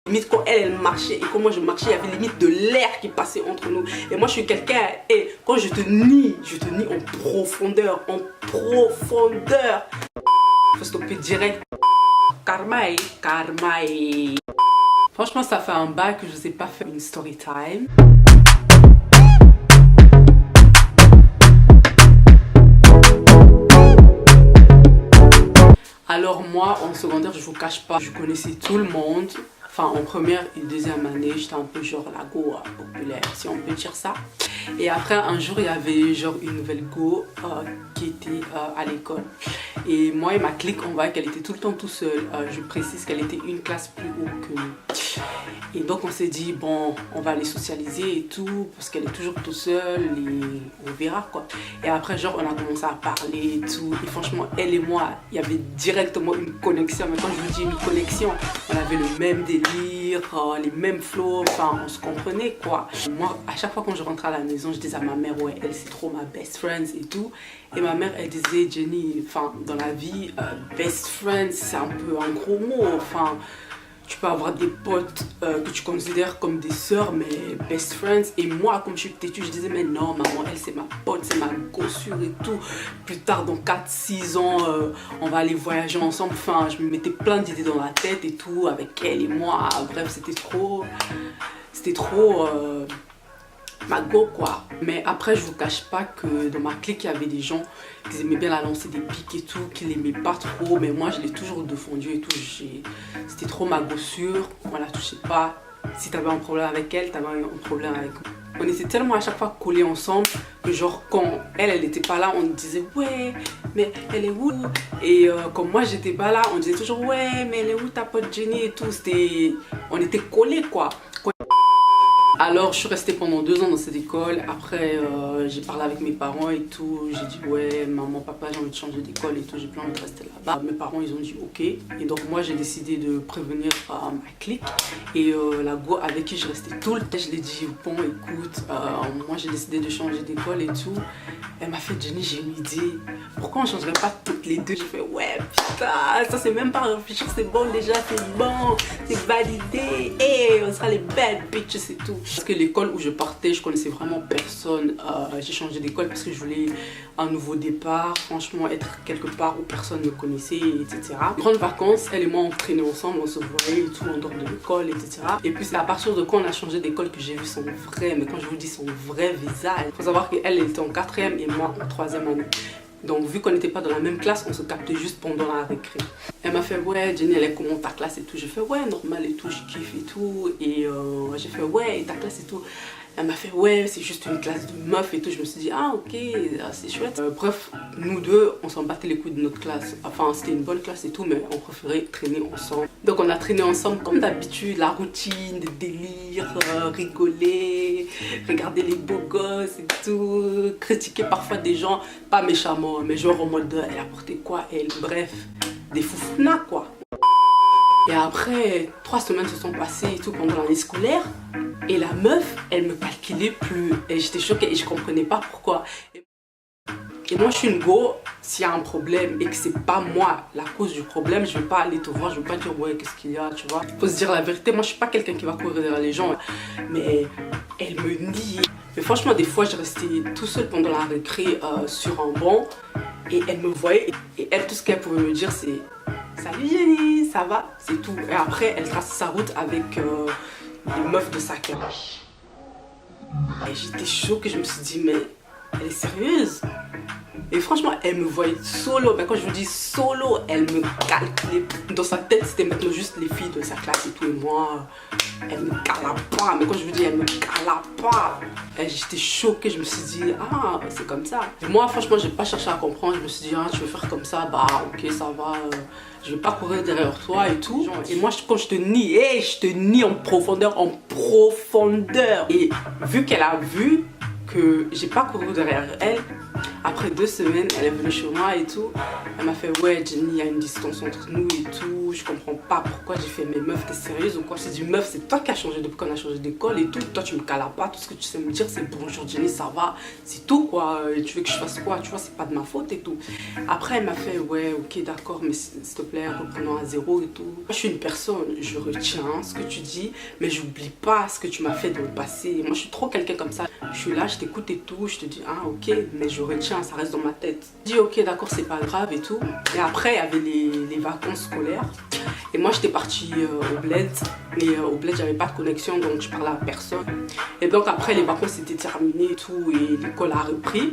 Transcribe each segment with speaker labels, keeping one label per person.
Speaker 1: Limite quand elle marchait et quand moi je marchais, il y avait limite de l'air qui passait entre nous. Et moi je suis quelqu'un, et quand je te nie en profondeur, Faut stopper direct. Karmae. Franchement ça fait un bail que je sais pas faire une story time. Alors moi en secondaire, je vous cache pas, je connaissais tout le monde. Enfin en première et deuxième année, j'étais un peu genre la go populaire, si on peut dire ça. Et après un jour il y avait genre une nouvelle go qui était à l'école. Et moi et ma clique, on voyait qu'elle était tout le temps tout seule. Je précise qu'elle était une classe plus haut que nous. Et donc on s'est dit bon, on va aller socialiser et tout parce qu'elle est toujours toute seule et on verra quoi. Et après genre on a commencé à parler et tout. Et franchement elle et moi, il y avait directement une connexion. Mais quand je vous dis une connexion, on avait le même délire, les mêmes flows, enfin on se comprenait quoi. Moi à chaque fois quand je rentrais à la maison, je disais à ma mère ouais elle c'est trop ma best friend et tout. Et ma mère elle disait Jenny, enfin dans la vie best friend c'est un peu un gros mot, enfin tu peux avoir des potes que tu considères comme des sœurs, mais best friends. Et moi, comme je suis têtue, je disais, mais non, maman, elle, c'est ma pote, c'est ma gossure et tout. Plus tard, dans 4-6 ans, on va aller voyager ensemble. Enfin, je me mettais plein d'idées dans la tête et tout, avec elle et moi. Bref, c'était trop ma go quoi. Mais après je vous cache pas que dans ma clique il y avait des gens qui aimaient bien la lancer des pics et tout, qui l'aimaient pas trop, mais moi je l'ai toujours défendu et tout. C'était trop ma gossure, on la touchait pas. Si t'avais un problème avec elle, t'avais un problème avec moi. On était tellement à chaque fois collés ensemble que genre quand elle était pas là, on disait ouais mais elle est où? Et comme moi j'étais pas là, on disait toujours ouais mais elle est où ta pote Jenny et tout. On était collés quoi. Alors je suis restée pendant 2 ans dans cette école. Après j'ai parlé avec mes parents et tout. J'ai dit ouais maman, papa j'ai envie de changer d'école et tout. J'ai plus envie de rester là-bas. Mes parents ils ont dit ok. Et donc moi j'ai décidé de prévenir ma clique. Et la go avec qui je restais tout le temps, je lui ai dit bon écoute, moi j'ai décidé de changer d'école et tout. Elle m'a fait Jenny j'ai une idée. Pourquoi on changerait pas toutes les deux? J'ai fait ouais putain, ça c'est même pas réfléchir, c'est bon déjà, c'est bon, c'est validé. Et on sera les bad bitches et tout. Parce que l'école où je partais, je connaissais vraiment personne. J'ai changé d'école parce que je voulais un nouveau départ. Franchement, être quelque part où personne ne connaissait, etc. Grandes vacances, elle et moi on traînait ensemble, on se voyait et tout, en dehors de l'école, etc. Et puis c'est à partir de quand on a changé d'école que j'ai vu son vrai, mais quand je vous dis son vrai visage. Il faut savoir qu'elle était en 4e et moi en 3e année. Donc vu qu'on n'était pas dans la même classe, on se captait juste pendant la récré. Elle m'a fait ouais Jenny elle est comment ta classe et tout. J'ai fait ouais normal et tout, je kiffe et tout. Et j'ai fait ouais et ta classe et tout. Elle m'a fait ouais c'est juste une classe de meufs et tout. Je me suis dit ah ok c'est chouette. Bref nous deux on s'en battait les couilles de notre classe. Enfin c'était une bonne classe et tout mais on préférait traîner ensemble. Donc on a traîné ensemble comme d'habitude, la routine, des délires, rigoler, regarder les beaux gosses et tout, critiquer parfois des gens, pas méchamment mais genre en mode elle a porté quoi elle, bref des foufounas quoi. Et après 3 semaines se sont passées et tout pendant l'année scolaire et la meuf elle me calculait plus et j'étais choquée et je comprenais pas pourquoi. Et moi je suis une go, s'il y a un problème et que c'est pas moi la cause du problème, je vais pas aller te voir, je vais pas dire ouais qu'est-ce qu'il y a, tu vois. Faut se dire la vérité, moi je suis pas quelqu'un qui va courir derrière les gens, mais elle me niait. Mais franchement des fois je restais tout seul pendant la récré sur un banc et elle me voyait et elle tout ce qu'elle pouvait me dire c'est salut Jenny, ça va, c'est tout. Et après elle trace sa route avec les meufs de sa classe. Et j'étais choquée, je me suis dit mais elle est sérieuse? Et franchement elle me voyait solo, mais quand je vous dis solo, elle me calculait. Dans sa tête c'était maintenant juste les filles de sa classe et tout et moi elle me cala pas, mais quand je vous dis elle me cala pas. J'étais choquée, je me suis dit ah c'est comme ça. Et moi franchement j'ai pas cherché à comprendre, je me suis dit ah tu veux faire comme ça, bah ok ça va, je vais pas courir derrière toi et tout. Et moi quand je te nie, je te nie en profondeur, en profondeur. Et vu qu'elle a vu que j'ai pas couru derrière elle. Après 2 semaines, elle est venue chez moi et tout. Elle m'a fait ouais Jenny, il y a une distance entre nous et tout. Je comprends pas pourquoi. J'ai fait mais meuf, t'es sérieuse ou quoi? Je dit meuf, c'est toi qui as changé depuis qu'on a changé d'école et tout. Toi tu me cales pas, tout ce que tu sais me dire c'est bonjour Jenny, ça va, c'est tout quoi. Et tu veux que je fasse quoi? Tu vois, c'est pas de ma faute et tout. Après elle m'a fait ouais ok d'accord, mais s'il te plaît reprenons à zéro et tout. Moi je suis une personne, je retiens ce que tu dis, mais j'oublie pas ce que tu m'as fait dans le passé. Moi je suis trop quelqu'un comme ça. Je suis là, je t'écoute et tout, je te dis ah ok, mais je retiens, ça reste dans ma tête. Je dis ok d'accord, c'est pas grave et tout. Et après il y avait les vacances scolaires. Et moi j'étais partie au bled. Mais au bled j'avais pas de connexion, donc je parlais à personne. Et donc après les vacances étaient terminées et tout, et l'école a repris.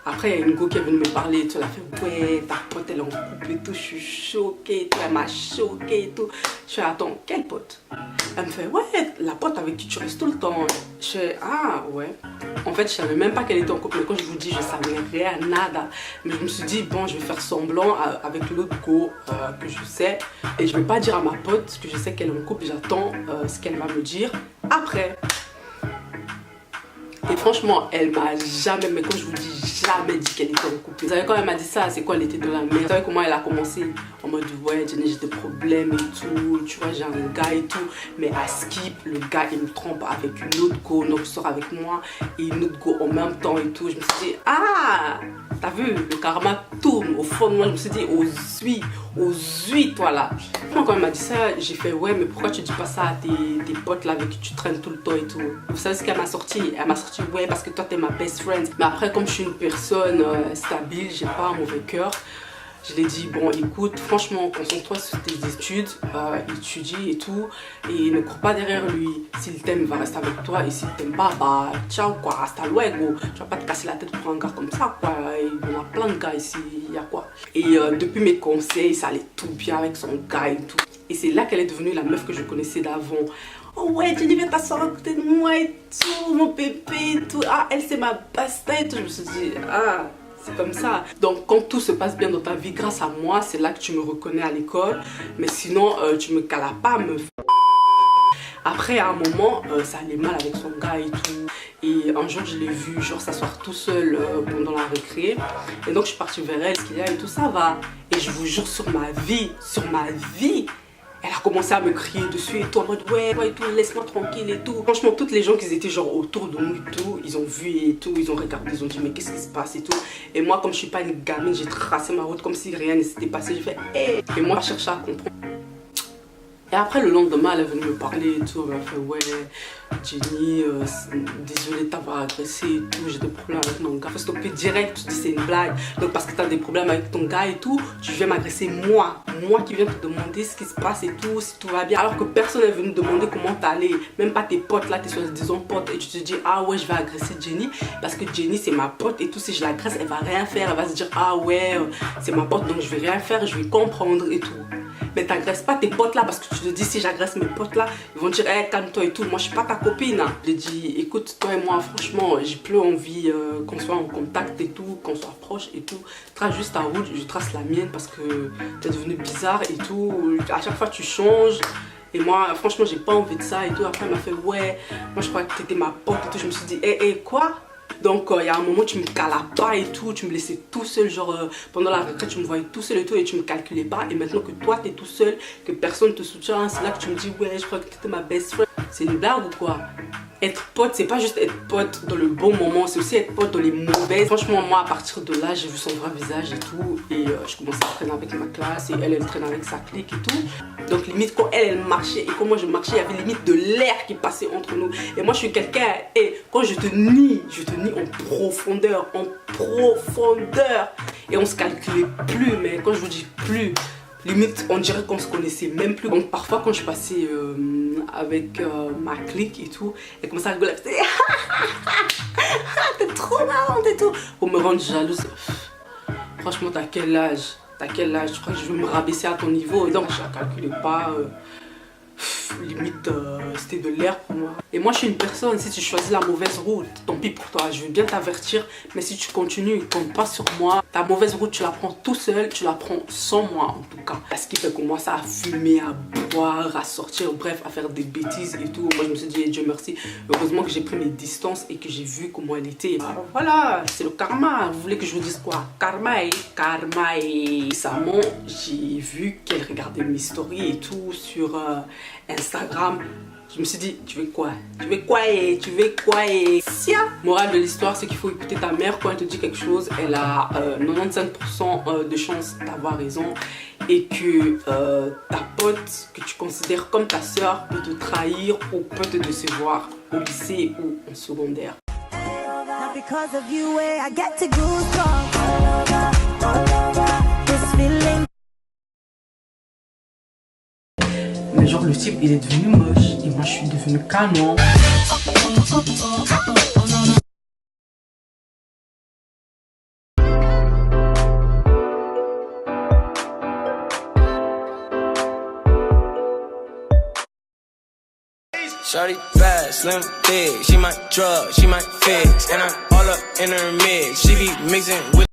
Speaker 1: Après, il y a une go qui est venue me parler et tout. Elle a fait ouais, ta pote elle est en couple et tout. Je suis choquée et tout. Elle m'a choquée et tout. Je fais attends, quelle pote? Elle me fait ouais, la pote avec qui tu restes tout le temps. Je fais ah ouais. En fait, je savais même pas qu'elle était en couple. Mais quand je vous dis, je savais rien, nada. Mais je me suis dit bon, je vais faire semblant avec l'autre go que je sais. Et je vais pas dire à ma pote que je sais qu'elle est en couple. J'attends ce qu'elle va me dire après. Et franchement, elle m'a jamais, mais quand je vous dis jamais dit qu'elle était en couple. Vous savez quand elle m'a dit ça, c'est quoi, elle était dans la merde. Vous savez comment elle a commencé? En mode ouais, Jenny, j'ai des problèmes et tout, tu vois, j'ai un gars et tout. Mais à skip, le gars il me trompe avec une autre go, donc sort avec moi et une autre go en même temps et tout. Je me suis dit ah, t'as vu, le karma tourne. Au fond de moi, je me suis dit aux huit, toi là. Moi, quand elle m'a dit ça, j'ai fait ouais, mais pourquoi tu dis pas ça à tes potes là avec qui tu traînes tout le temps et tout? Vous savez ce qu'elle m'a sorti? Elle m'a sorti ouais, parce que toi t'es ma best friend. Mais après, comme je suis une personne stable, j'ai pas un mauvais cœur. Je lui ai dit bon écoute, franchement concentre-toi sur tes études, étudie et tout, et ne cours pas derrière lui. S'il t'aime, il va rester avec toi, et s'il t'aime pas, bah ciao quoi, hasta luego. Tu vas pas te casser la tête pour un gars comme ça quoi. Il y en a plein de gars ici, il y a quoi. Et depuis mes conseils, ça allait tout bien avec son gars et tout. Et c'est là qu'elle est devenue la meuf que je connaissais d'avant. Oh ouais, Jenny, viens t'asseoir à côté de moi et tout, mon pépé et tout. Ah, elle c'est ma basta et tout. Je me suis dit ah, c'est comme ça. Donc quand tout se passe bien dans ta vie grâce à moi, c'est là que tu me reconnais à l'école. Mais sinon tu me calas pas, meuf. Après à un moment ça allait mal avec son gars et tout. Et un jour je l'ai vu genre s'asseoir tout seul pendant la récré. Et donc je suis partie vers elle, ce qu'il y a et tout, ça va. Et je vous jure sur ma vie, elle a commencé à me crier dessus et tout en mode ouais et tout, laisse-moi tranquille et tout. Franchement toutes les gens qui étaient genre autour de nous et tout, ils ont vu et tout, ils ont regardé, ils ont dit mais qu'est-ce qui se passe et tout. Et moi comme je suis pas une gamine, j'ai tracé ma route comme si rien ne s'était passé, j'ai fait hey. Et moi je cherchais à comprendre. Et après le lendemain elle est venue me parler et tout, elle m'a fait ouais Jenny, désolée de t'avoir agressé et tout, j'ai des problèmes avec mon gars. Faut stopper direct, tu dis c'est une blague. Donc parce que t'as des problèmes avec ton gars et tout, tu viens m'agresser moi qui viens te demander ce qui se passe et tout, si tout va bien. Alors que personne n'est venu demander comment t'allais, même pas tes potes là, tes soi-disant potes. Et tu te dis ah ouais je vais agresser Jenny parce que Jenny c'est ma pote et tout, si je l'agresse elle va rien faire, elle va se dire ah ouais c'est ma pote donc je vais rien faire, je vais comprendre et tout. Mais t'agresses pas tes potes là parce que tu te dis si j'agresse mes potes là, ils vont dire hey, calme-toi et tout, moi je suis pas ta copine. J'ai dit écoute toi et moi franchement j'ai plus envie qu'on soit en contact et tout, qu'on soit proche et tout. Trace juste ta route, je trace la mienne parce que t'es devenu bizarre et tout, à chaque fois tu changes. Et moi franchement j'ai pas envie de ça et tout. Après elle m'a fait ouais, moi je croyais que t'étais ma pote et tout, je me suis dit hey, quoi? Donc il y a un moment tu me calais pas et tout, tu me laissais tout seul, genre pendant la retraite tu me voyais tout seul et tout et tu me calculais pas. Et maintenant que toi t'es tout seul, que personne te soutient, c'est là que tu me dis ouais je crois que t'étais ma best friend. C'est une blague ou quoi? Être pote, c'est pas juste être pote dans le bon moment, c'est aussi être pote dans les mauvaises. Franchement, moi, à partir de là, j'ai vu son vrai visage et tout. Et je commençais à traîner avec ma classe et elle traînait avec sa clique et tout. Donc, limite, quand elle marchait et quand moi je marchais, il y avait limite de l'air qui passait entre nous. Et moi, je suis quelqu'un, et quand je te nie en profondeur, Et on se calculait plus, mais quand je vous dis plus, limite on dirait qu'on se connaissait même plus. Donc parfois quand je passais avec ma clique et tout, elle commençait à rigoler, elle faisait t'es trop marrante et tout, pour me rendre jalouse. Franchement t'as quel âge? Je crois que je vais me rabaisser à ton niveau. Et donc je la calculais pas. limite c'était de l'air pour moi. Et moi je suis une personne, si tu choisis la mauvaise route, tant pis pour toi, je veux bien t'avertir, mais si tu continues, compte pas sur moi. Ta mauvaise route tu la prends tout seul, tu la prends sans moi en tout cas. Ce qui fait qu'on commence à fumer, à boire, à sortir, bref, à faire des bêtises et tout. Moi je me suis dit, Dieu merci, heureusement que j'ai pris mes distances et que j'ai vu comment elle était. Alors, voilà, c'est le karma. Vous voulez que je vous dise quoi? Karma et récemment, j'ai vu qu'elle regardait mes stories et tout sur Instagram. Je me suis dit, tu veux quoi? Tu veux quoi? Tu veux quoi? Sia. Morale de l'histoire, c'est qu'il faut écouter ta mère quand elle te dit quelque chose. Elle a 95% de chance d'avoir raison. Et que ta pote, que tu considères comme ta soeur, peut te trahir ou peut te décevoir au lycée ou en secondaire. Mais genre le type il est devenu moche et moi je suis devenue canon.
Speaker 2: Shawty bad, slim, big, she might drug, she might fix, and I'm all up in her mix, she be mixing with